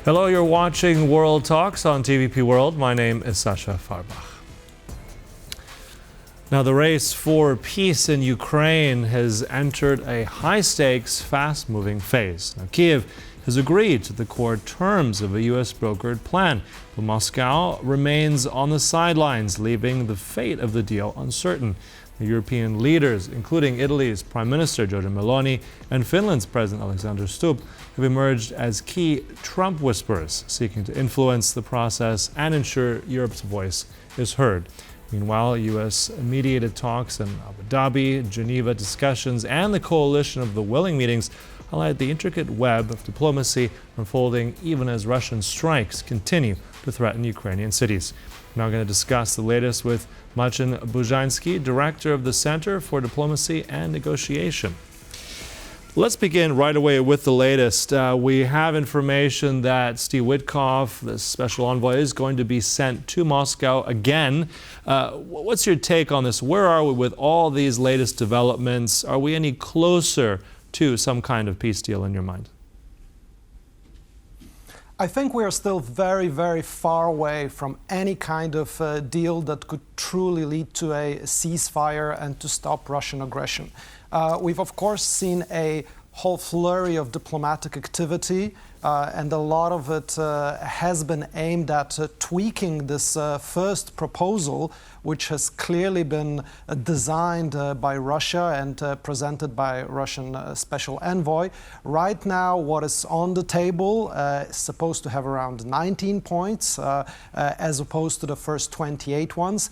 Hello, you're watching World Talks on TVP World. My name is Sasha Farbach. Now, the race for peace in Ukraine has entered a high-stakes, fast-moving phase. Now, Kyiv has agreed to the core terms of a U.S.-brokered plan, but Moscow remains on the sidelines, leaving the fate of the deal uncertain. The European leaders, including Italy's Prime Minister Giorgia Meloni and Finland's President Alexander Stubb, have emerged as key Trump whisperers, seeking to influence the process and ensure Europe's voice is heard. Meanwhile, U.S.-mediated talks in Abu Dhabi, Geneva discussions, and the coalition of the willing meetings highlight the intricate web of diplomacy unfolding even as Russian strikes continue to threaten Ukrainian cities. We're now going to discuss the latest with Marcin Bużański, Director of the Center for Diplomacy and Negotiation. Let's begin right away with the latest. We have information that Steve Witkoff, the special envoy, is going to be sent to Moscow again. What's your take on this? Where are we with all these latest developments? Are we any closer to some kind of peace deal in your mind? I think we are still very, very far away from any kind of deal that could truly lead to a ceasefire and to stop Russian aggression. We've, of course, seen a whole flurry of diplomatic activity, and a lot of it has been aimed at tweaking this first proposal, which has clearly been designed by Russia and presented by Russian special envoy. Right now, what is on the table is supposed to have around 19 points, as opposed to the first 28 ones.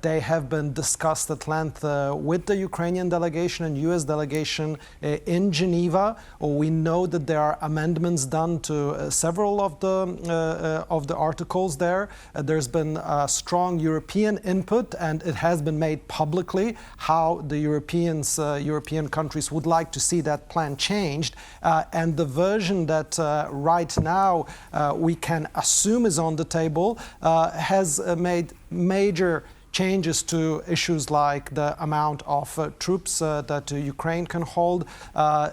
They have been discussed at length with the Ukrainian delegation and U.S. delegation in Geneva. We know that there are amendments done to several of the articles there. There's been strong European input, and it has been made publicly how the European countries would like to see that plan changed. And the version that right now we can assume is on the table has made major changes to issues like the amount of troops that Ukraine can hold,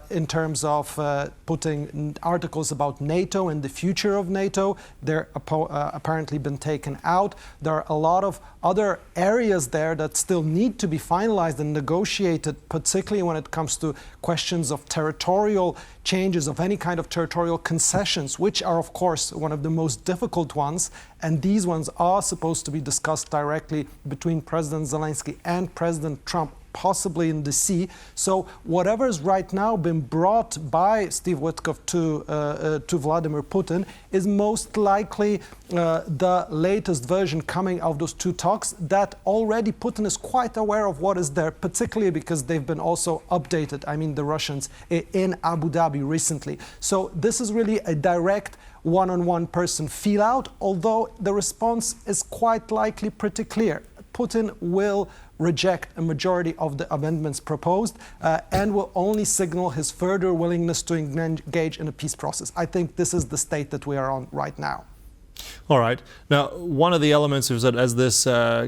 in terms of putting articles about NATO and the future of NATO. They're apparently been taken out. There are a lot of other areas there that still need to be finalized and negotiated, particularly when it comes to questions of territorial changes, of any kind of territorial concessions, which are, of course, one of the most difficult ones. And these ones are supposed to be discussed directly between President Zelensky and President Trump, possibly in D.C. So whatever is right now been brought by Steve Witkoff to Vladimir Putin is most likely the latest version coming out of those two talks that already Putin is quite aware of what is there, particularly because they've been also updated, I mean the Russians, in Abu Dhabi recently. So this is really a direct one-on-one person feel out, although the response is quite likely pretty clear. Putin will reject a majority of the amendments proposed and will only signal his further willingness to engage in a peace process. I think this is the state that we are on right now. All right. Now, one of the elements is that as this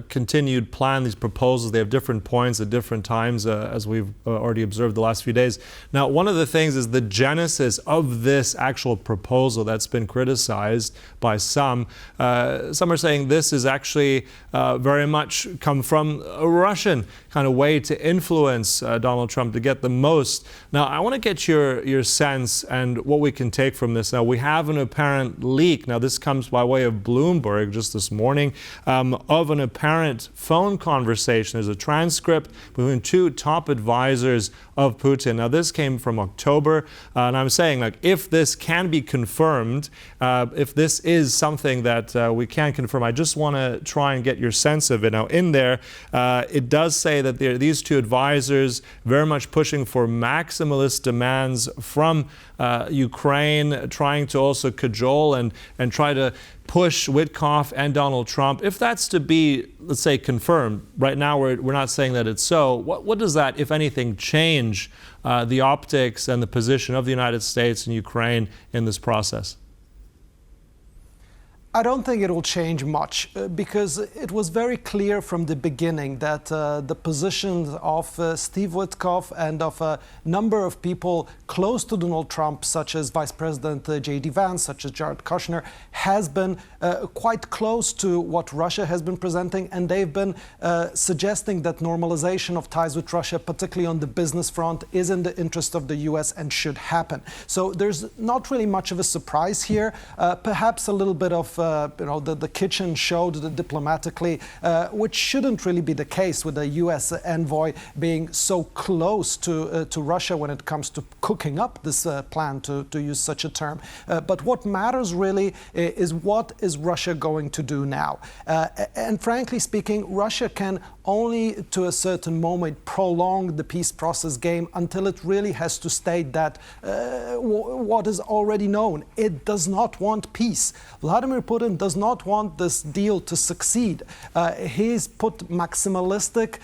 continued plan, these proposals, they have different points at different times, as we've already observed the last few days. Now, one of the things is the genesis of this actual proposal that's been criticized by some. Some are saying this is actually very much come from a Russian kind of way to influence Donald Trump to get the most. Now, I want to get your sense and what we can take from this. Now, we have an apparent leak. Now, this comes by way of Bloomberg just this morning, of an apparent phone conversation. There's a transcript between two top advisors of Putin. Now, this came from October, and I'm saying, like, if this can be confirmed, if this is something that we can confirm, I just want to try and get your sense of it. Now, in there, it does say that these two advisors very much pushing for maximalist demands from Ukraine, trying to also cajole and try to push Witkoff and Donald Trump. If that's to be, let's say, confirmed, right now we're not saying that it's so, what does that, if anything, change the optics and the position of the United States and Ukraine in this process? I don't think it will change much because it was very clear from the beginning that the positions of Steve Witkoff and of a number of people close to Donald Trump, such as Vice President J.D. Vance, such as Jared Kushner, has been quite close to what Russia has been presenting, and they've been suggesting that normalization of ties with Russia, particularly on the business front, is in the interest of the U.S. and should happen. So there's not really much of a surprise here. Perhaps a little bit of the kitchen showed diplomatically, which shouldn't really be the case with a U.S. envoy being so close to Russia when it comes to cooking up this plan, to use such a term. But what matters really is what is Russia going to do now? And frankly speaking, Russia can only to a certain moment prolong the peace process game until it really has to state that what is already known. It does not want peace. Vladimir Putin does not want this deal to succeed. He's put maximalistic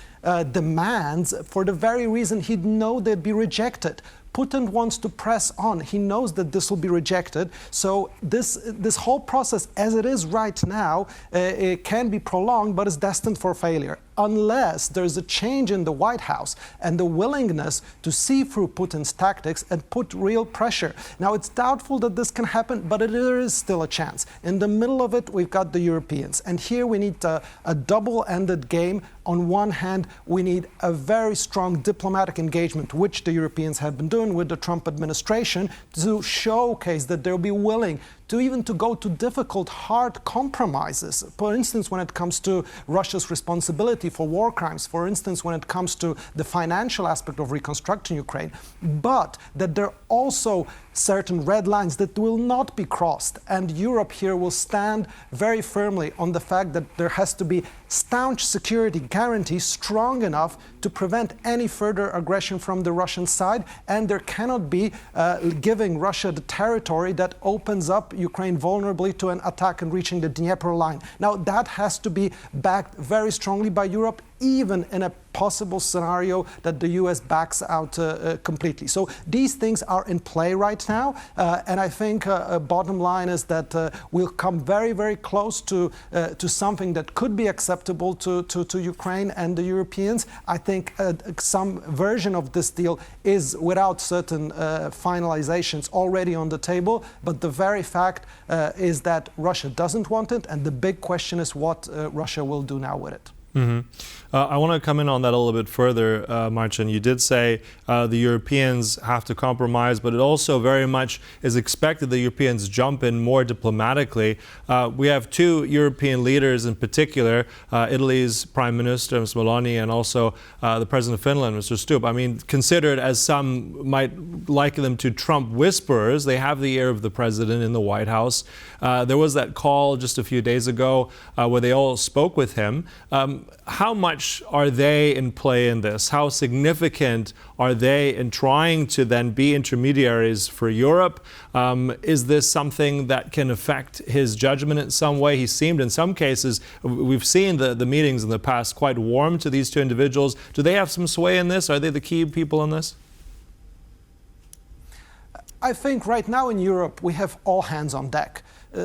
demands for the very reason he'd know they'd be rejected. Putin wants to press on. He knows that this will be rejected. So this whole process, as it is right now, it can be prolonged, but is destined for failure, unless there's a change in the White House and the willingness to see through Putin's tactics and put real pressure. Now, it's doubtful that this can happen, but there is still a chance. In the middle of it, we've got the Europeans. And here we need a double-ended game. On one hand, we need a very strong diplomatic engagement, which the Europeans have been doing with the Trump administration, to showcase that they'll be willing to even to go to difficult, hard compromises. For instance, when it comes to Russia's responsibility for war crimes, for instance, when it comes to the financial aspect of reconstructing Ukraine, but that there are also certain red lines that will not be crossed. And Europe here will stand very firmly on the fact that there has to be staunch security guarantees strong enough to prevent any further aggression from the Russian side. And there cannot be giving Russia the territory that opens up Ukraine vulnerably to an attack and reaching the Dnieper line. Now, that has to be backed very strongly by Europe, even in a possible scenario that the US backs out completely. So these things are in play right now. And I think bottom line is that we'll come very, very close to something that could be acceptable to Ukraine and the Europeans. I think some version of this deal is without certain finalizations already on the table. But the very fact is that Russia doesn't want it. And the big question is what Russia will do now with it. Mm-hmm. I want to come in on that a little bit further, Marcin. You did say the Europeans have to compromise, but it also very much is expected the Europeans jump in more diplomatically. We have two European leaders in particular, Italy's Prime Minister, Ms. Meloni, and also the President of Finland, Mr. Stubb. I mean, considered as some might liken them to Trump whisperers, they have the ear of the president in the White House. There was that call just a few days ago where they all spoke with him. How much are they in play in this? How significant are they in trying to then be intermediaries for Europe? Is this something that can affect his judgment in some way? He seemed in some cases, we've seen the meetings in the past, quite warm to these two individuals. Do they have some sway in this? Are they the key people in this? I think right now in Europe we have all hands on deck.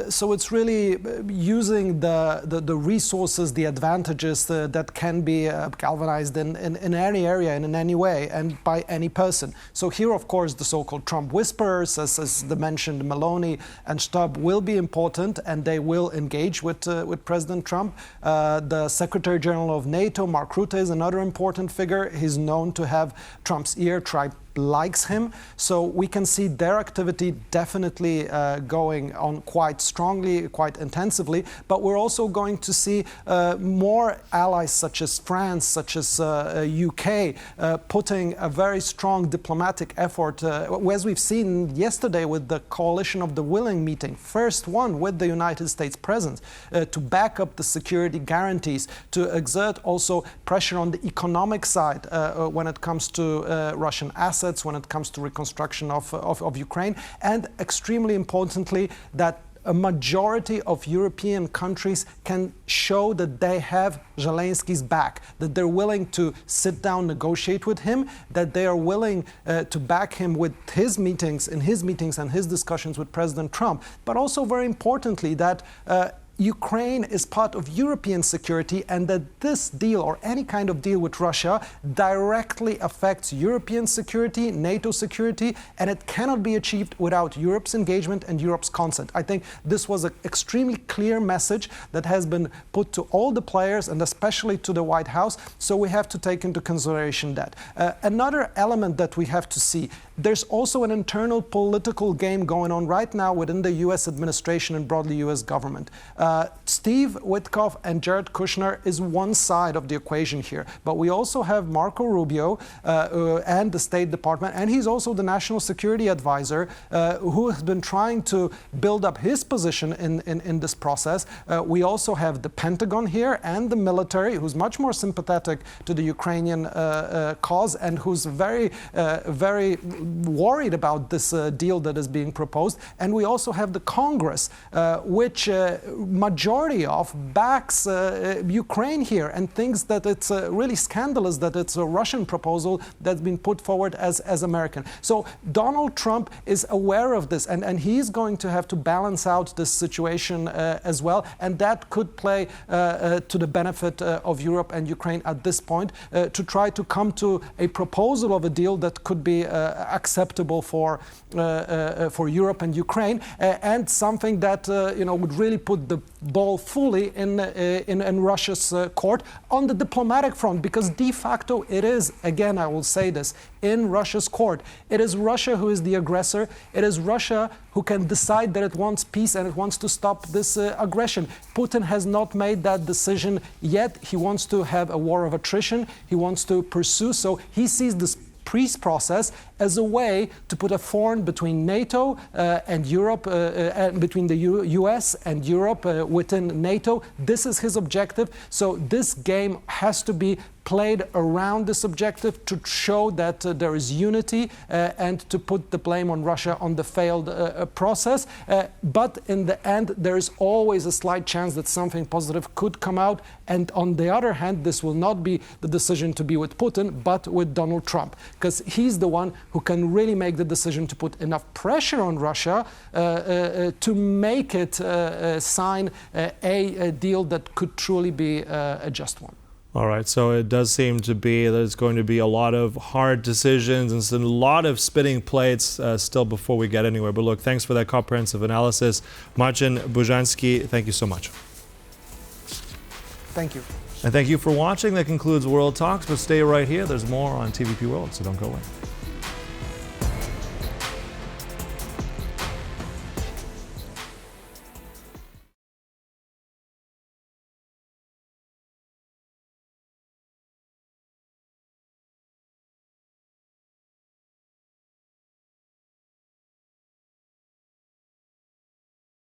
So it's really using the resources, the advantages that can be galvanized in any area and in any way and by any person. So here, of course, the so-called Trump whisperers, as the mentioned Meloni and Stubb, will be important, and they will engage with President Trump. The Secretary General of NATO, Mark Rutte, is another important figure. He's known to have Trump's ear. Trump likes him. So we can see their activity definitely going on quite strongly, quite intensively. But we're also going to see more allies such as France, such as UK, putting a very strong diplomatic effort, as we've seen yesterday with the Coalition of the Willing meeting, first one with the United States present, to back up the security guarantees, to exert also pressure on the economic side when it comes to Russian assets, when it comes to reconstruction of Ukraine, and extremely importantly, that a majority of European countries can show that they have Zelensky's back, that they're willing to sit down, negotiate with him, that they are willing to back him with his meetings and his discussions with President Trump, but also very importantly that Ukraine is part of European security, and that this deal or any kind of deal with Russia directly affects European security, NATO security, and it cannot be achieved without Europe's engagement and Europe's consent. I think this was an extremely clear message that has been put to all the players and especially to the White House, so we have to take into consideration that. Another element that we have to see, there's also an internal political game going on right now within the US administration and broadly US government. Steve Witkoff and Jared Kushner is one side of the equation here, but we also have Marco Rubio and the State Department, and he's also the National Security Advisor who has been trying to build up his position in this process. We also have the Pentagon here and the military, who's much more sympathetic to the Ukrainian cause and who's very worried about this deal that is being proposed. And we also have the Congress, which majority of backs Ukraine here and thinks that it's really scandalous that it's a Russian proposal that's been put forward as American. So Donald Trump is aware of this, and he's going to have to balance out this situation as well, and that could play to the benefit of Europe and Ukraine at this point to try to come to a proposal of a deal that could be acceptable for Europe and Ukraine, and something that would really put the ball fully in Russia's court on the diplomatic front, because de facto it is, again I will say this, in Russia's court. It is Russia who is the aggressor. It is Russia who can decide that it wants peace and it wants to stop this aggression. Putin has not made that decision yet. He wants to have a war of attrition. He wants to pursue, so he sees this peace process as a way to put a thorn between NATO and Europe, and between the US and Europe within NATO. This is his objective. So this game has to be played around this objective to show that there is unity and to put the blame on Russia on the failed process. But in the end, there is always a slight chance that something positive could come out. And on the other hand, this will not be the decision to be with Putin, but with Donald Trump, because he's the one who can really make the decision to put enough pressure on Russia to make it sign a deal that could truly be a just one. All right, so it does seem to be there's going to be a lot of hard decisions and a lot of spinning plates still before we get anywhere. But look, thanks for that comprehensive analysis. Marcin Bużański, thank you so much. Thank you. And thank you for watching. That concludes World Talks, but stay right here. There's more on TVP World, so don't go away.